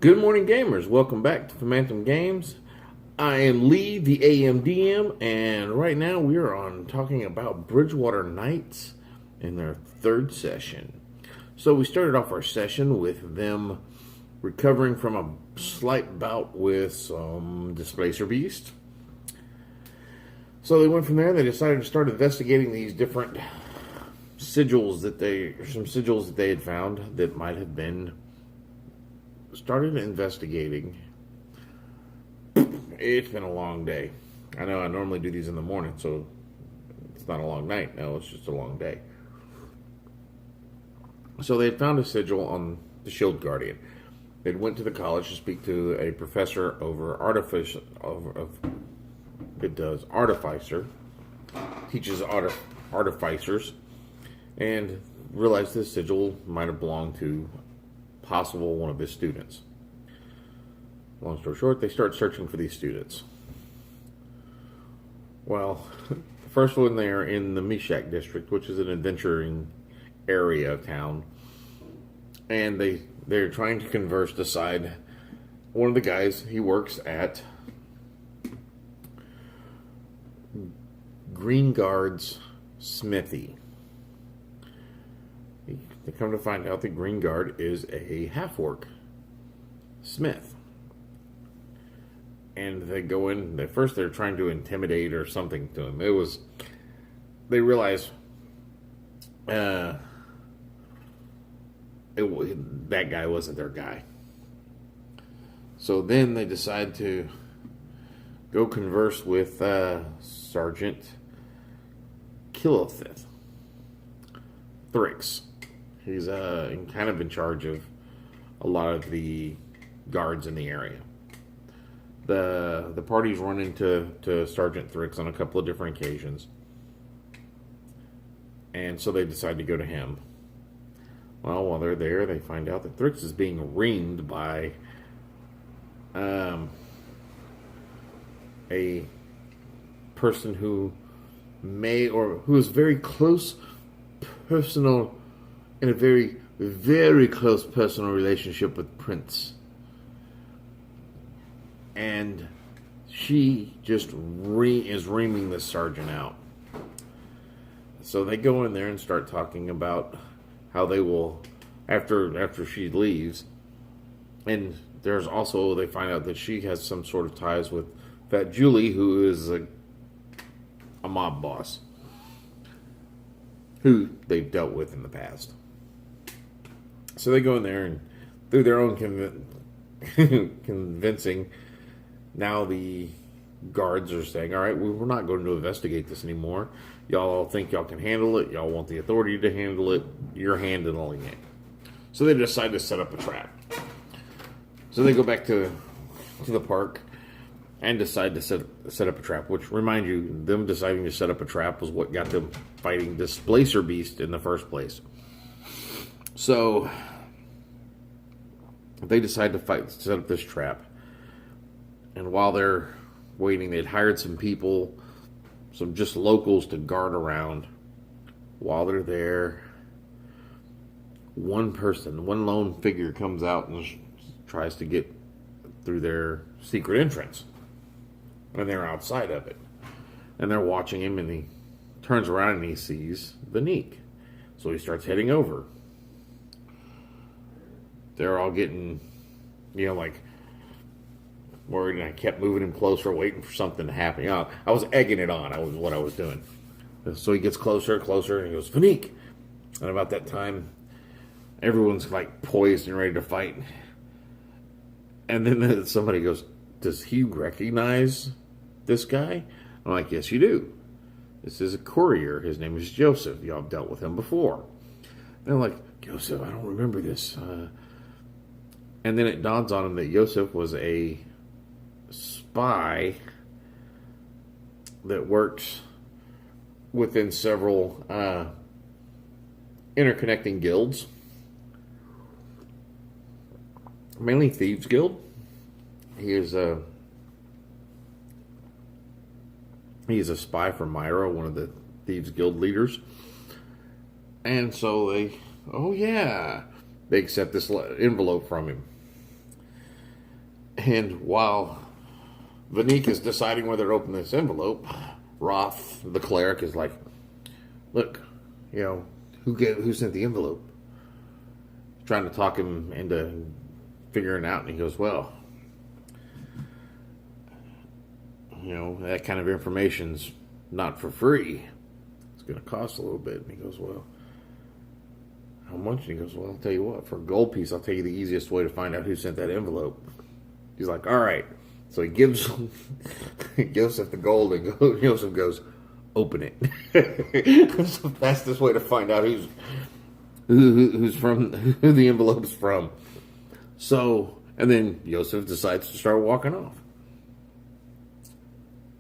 Good morning, gamers. Welcome back to Phantom Games. I am Lee, the AMDM, and right now we are on talking about Bridgewater Knights in their third session. So we started off our session with them recovering from a slight bout with some Displacer Beast. So they went from there. They decided to start investigating these different sigils that they had found that might have been started investigating. It's been a long day. I know I normally do these in the morning, so it's not a long night. No, it's just a long day. So they had found a sigil on the Shield Guardian. They went to the college to speak to a professor over Artificer, teaches artificers, and realized this sigil might have belonged to possible one of his students. Long story short, they start searching for these students. Well, the first one, they're in the Meshach district, which is an adventuring area of town, and they're trying to decide. One of the guys, he works at Green Guard's smithy. They come to find out that Green Guard is a half-orc smith. And they go in, at first they're trying to intimidate or something to him. They realize that guy wasn't their guy. So then they decide to go converse with Sergeant Killithith Thrix. He's kind of in charge of a lot of the guards in the area. The parties run into Sergeant Thrix on a couple of different occasions, and so they decide to go to him. Well, while they're there, they find out that Thrix is being ringed by a person who is very close personal. In a very, very close personal relationship with Prince. And she just is reaming the sergeant out. So they go in there and start talking about how they will, after she leaves. And there's also, they find out that she has some sort of ties with Fat Julie, who is a mob boss, who they've dealt with in the past. So they go in there and through their own convincing, now the guards are saying, all right, we're not going to investigate this anymore. Y'all all think y'all can handle it. Y'all want the authority to handle it. You're handling it. So they decide to set up a trap. So they go back to the park and decide to set up a trap, which, remind you, them deciding to set up a trap was what got them fighting Displacer Beast in the first place. So they decide to set up this trap. And while they're waiting, they'd hired some people, some just locals to guard around. While they're there, one lone figure comes out and tries to get through their secret entrance. And they're outside of it. And they're watching him, and he turns around and he sees Vanique. So he starts heading over. They're all getting, like, worried, and I kept moving him closer, waiting for something to happen. I was egging it on. What I was doing. So he gets closer and closer, and he goes, Vanique! And about that time, everyone's, like, poised and ready to fight. And then somebody goes, does he recognize this guy? I'm like, yes, you do. This is a courier. His name is Joseph. Y'all have dealt with him before. And they're like, Joseph, I don't remember this. And then it dawns on him that Joseph was a spy that worked within several interconnecting guilds. Mainly Thieves Guild. He is a spy for Myra, one of the Thieves Guild leaders. And so they accept this envelope from him. And while Vanik is deciding whether to open this envelope, Roth, the cleric, is like, look, who sent the envelope? Trying to talk him into figuring it out, and he goes, well, that kind of information's not for free. It's going to cost a little bit. And he goes, well, how much? And he goes, well, I'll tell you what, for a gold piece, I'll tell you the easiest way to find out who sent that envelope. He's like, all right. So he gives Yosef the gold, and Yosef goes, open it. That's the fastest way to find out who's from, who the envelope's from. So, and then Yosef decides to start walking off.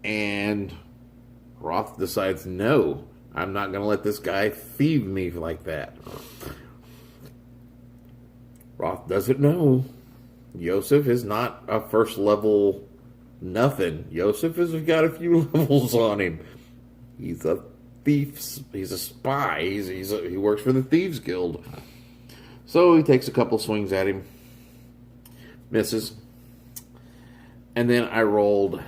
And Roth decides, no, I'm not going to let this guy thieve me like that. Roth doesn't know. Yosef is not a first level nothing. Yosef has got a few levels on him. He's a thief. He's a spy. He works for the Thieves Guild. So he takes a couple swings at him. Misses. And then I rolled.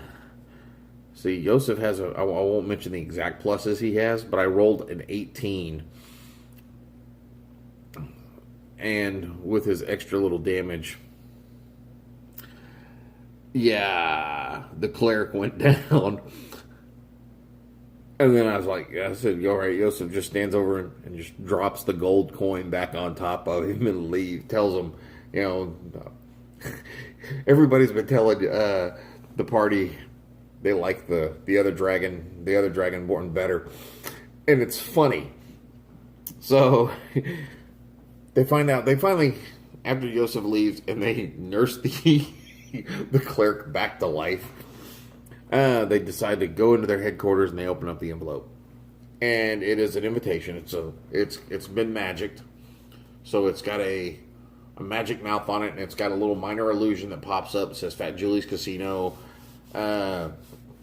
See, Yosef has I won't mention the exact pluses he has, but I rolled an 18. And with his extra little damage, yeah, the cleric went down. And then I said, all right, Yosef just stands over and just drops the gold coin back on top of him and tells him, everybody's been telling the party they like the other dragonborn better. And it's funny. So they finally, after Yosef leaves and they nurse the cleric back to life, they decide to go into their headquarters and they open up the envelope. And it is an invitation. It's been magicked. So it's got a magic mouth on it, and it's got a little minor illusion that pops up. It says Fat Julie's Casino.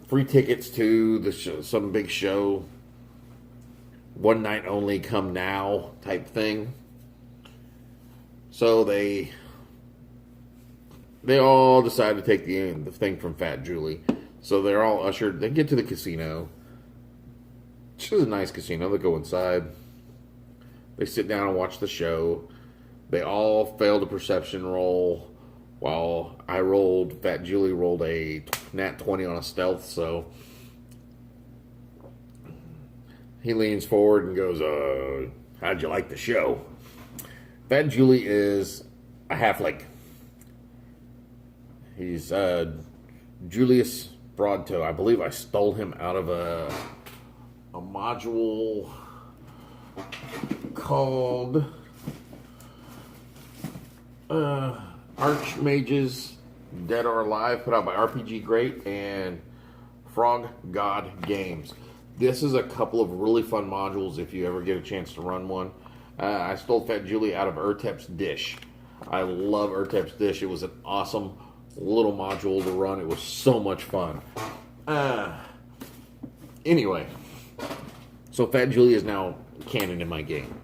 Free tickets to some big show. One night only, come now type thing. So they all decide to take the thing from Fat Julie. So they're all ushered. They get to the casino. Which is a nice casino. They go inside. They sit down and watch the show. They all failed a perception roll. While Fat Julie rolled a nat 20 on a stealth, so he leans forward and goes, how'd you like the show? Fat Julie is a halfling. He's Julius Broadtoe. I believe I stole him out of a module called Archmages Dead or Alive, put out by RPG Great and Frog God Games. This is a couple of really fun modules if you ever get a chance to run one. I stole Fat Julie out of Urtep's Dish. I love Urtep's Dish. It was an awesome little module to run. It was so much fun. Anyway, so Fat Julie is now canon in my game.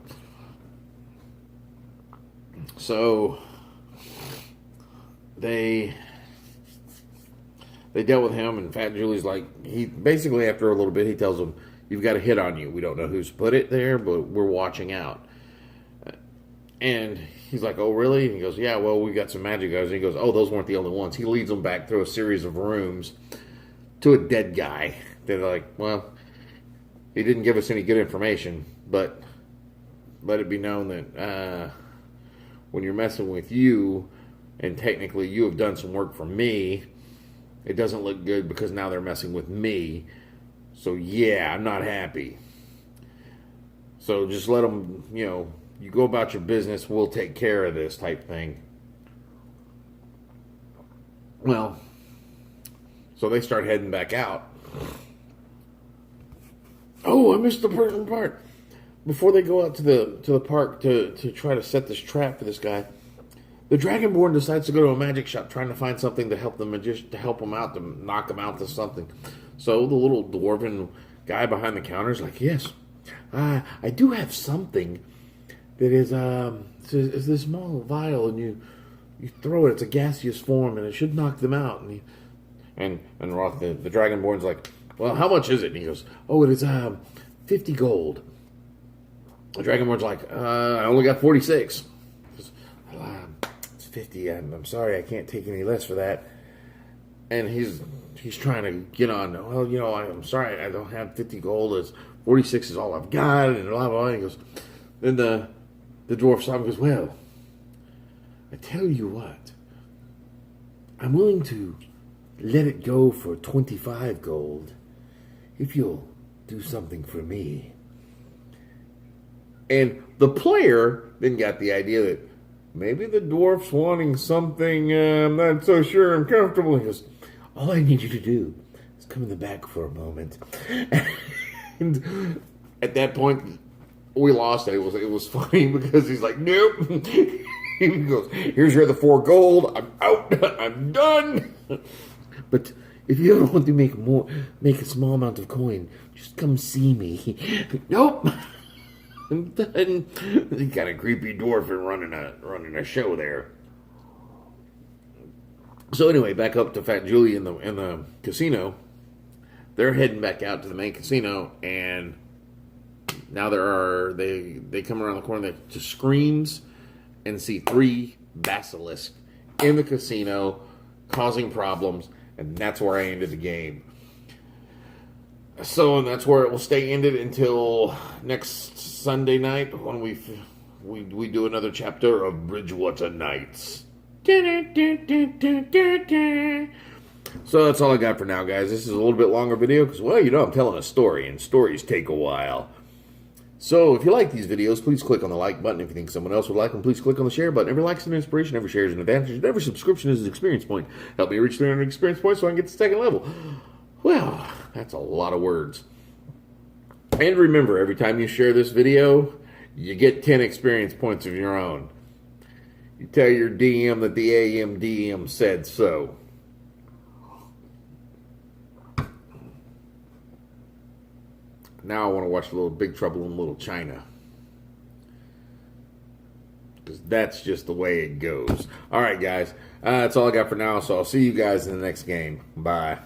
So they dealt with him, and Fat Julie's he basically, after a little bit, he tells them, you've got a hit on you. We don't know who's put it there, but we're watching out. And he's like, oh, really? And he goes, yeah, well, we got some magic guys. And he goes, oh, those weren't the only ones. He leads them back through a series of rooms to a dead guy. They're like, well, he didn't give us any good information, but let it be known that when you're messing with you, and technically you have done some work for me, it doesn't look good because now they're messing with me. So yeah, I'm not happy. So just let them, you go about your business, we'll take care of this type thing. Well, so they start heading back out. Oh, I missed the important part. Before they go out to the park to try to set this trap for this guy, the Dragonborn decides to go to a magic shop trying to find something to help the magician, to help him out, to knock him out to something. So the little dwarven guy behind the counter is like, yes, I do have something that is this small vial, and you throw it. It's a gaseous form, and it should knock them out. And Roth, the Dragonborn's like, well, how much is it? And he goes, oh, it is 50 gold. The Dragonborn's like, I only got 46. He goes, well, it's 50. I'm sorry, I can't take any less for that. And he's trying to get on. Well, you know, I'm sorry, I don't have 50 gold. It's 46 is all I've got, and blah blah. And he goes, then the dwarf stops and goes, well, I tell you what, I'm willing to let it go for 25 gold if you'll do something for me. And the player then got the idea that maybe the dwarf's wanting something, I'm not so sure I'm comfortable. He goes, all I need you to do is come in the back for a moment. And at that point, we lost it. It was funny because he's like, nope. He goes, here's your other 4 gold. I'm out. I'm done. But if you ever want to make a small amount of coin, just come see me. Nope. I'm done. He got a creepy dwarf and running a show there. So anyway, back up to Fat Julie in the casino. They're heading back out to the main casino, and now they come around the corner to screams and see 3 basilisks in the casino causing problems, and that's where I ended the game. So, and that's where it will stay ended until next Sunday night when we do another chapter of Bridgewater Knights. So that's all I got for now, guys. This is a little bit longer video because, well, you know, I'm telling a story, and stories take a while. So if you like these videos, please click on the like button. If you think someone else would like them, please click on the share button. Every like is an inspiration, every share is an advantage, and every subscription is an experience point. Help me reach 300 experience points so I can get to second level. Well, that's a lot of words. And remember, every time you share this video, you get 10 experience points of your own. You tell your DM that the AMDM said so. Now I want to watch a little Big Trouble in Little China. Because that's just the way it goes. Alright, guys. That's all I got for now, so I'll see you guys in the next game. Bye.